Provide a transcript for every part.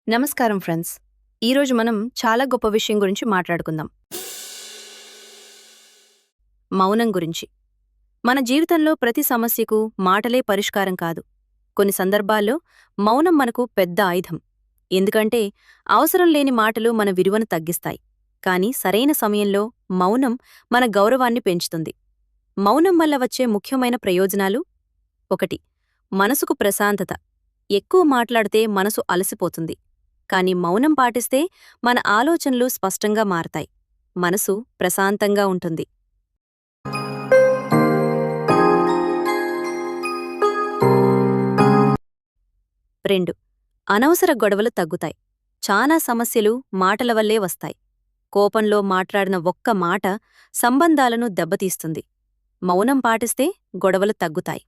నమస్కారం ఫ్రెండ్స్. ఈరోజు మనం చాలా గొప్ప విషయం గురించి మాట్లాడుకుందాం. మౌనం గురించి. మన జీవితంలో ప్రతి సమస్యకు మాటలే పరిష్కారం కాదు. కొన్ని సందర్భాల్లో మౌనం మనకు పెద్ద ఆయుధం. ఎందుకంటే అవసరం లేని మాటలు మన విలువను తగ్గిస్తాయి. కానీ సరైన సమయంలో మౌనం మన గౌరవాన్ని పెంచుతుంది. మౌనం వల్ల వచ్చే ముఖ్యమైన ప్రయోజనాలు: 1. మనసుకు ప్రశాంతత. ఎక్కువ మాట్లాడితే మనసు అలసిపోతుంది. కానీ మౌనం పాటిస్తే మన ఆలోచనలు స్పష్టంగా మారతాయి. మనసు ప్రశాంతంగా ఉంటుంది. 2. అనవసర గొడవలు తగ్గుతాయి. చాలా సమస్యలు మాటల వల్లే వస్తాయి. కోపంలో మాట్లాడిన ఒక్క మాట సంబంధాలను దెబ్బతీస్తుంది. మౌనం పాటిస్తే గొడవలు తగ్గుతాయి.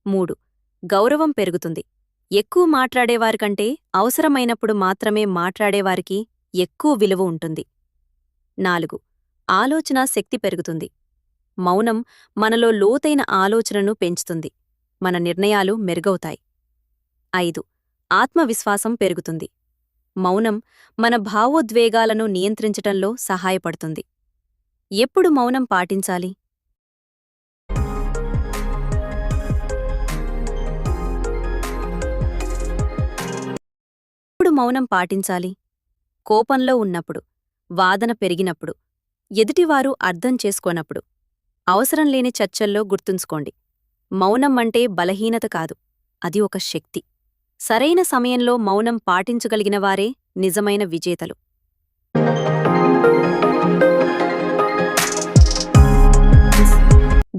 3. గౌరవం పెరుగుతుంది. ఎక్కువ మాట్లాడేవారికంటే అవసరమైనప్పుడు మాత్రమే మాట్లాడేవారికి ఎక్కువ విలువ ఉంటుంది. 4. ఆలోచనా శక్తి పెరుగుతుంది. మౌనం మనలో లోతైన ఆలోచనను పెంచుతుంది. మన నిర్ణయాలు మెరుగవుతాయి. 5. ఆత్మవిశ్వాసం పెరుగుతుంది. మౌనం మన భావోద్వేగాలను నియంత్రించటంలో సహాయపడుతుంది. ఎప్పుడు మౌనం పాటించాలి? ఎప్పుడు మౌనం పాటించాలి? కోపంలో ఉన్నప్పుడు, వాదన పెరిగినప్పుడు, ఎదుటివారు అర్థం చేసుకోనప్పుడు, అవసరం లేని చర్చల్లో గుర్తుంచుకోండి. మౌనం అంటే బలహీనత కాదు, అది ఒక శక్తి. సరైన సమయంలో మౌనం పాటించగలిగినవారే నిజమైన విజేతలు.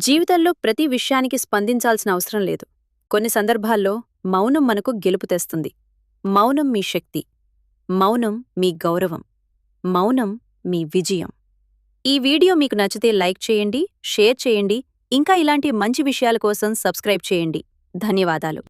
జీవితంలో ప్రతి విషయానికి స్పందించాల్సిన అవసరం లేదు. కొన్ని సందర్భాల్లో మౌనం మనకు గెలుపు తెస్తుంది. మౌనం మీ శక్తి. మౌనం మీ గౌరవం. మౌనం మీ విజయం. ఈ వీడియో మీకు నచ్చితే లైక్ చేయండి, షేర్ చేయండి, ఇంకా ఇలాంటి మంచి విషయాల కోసం సబ్స్క్రైబ్ చేయండి. ధన్యవాదాలు.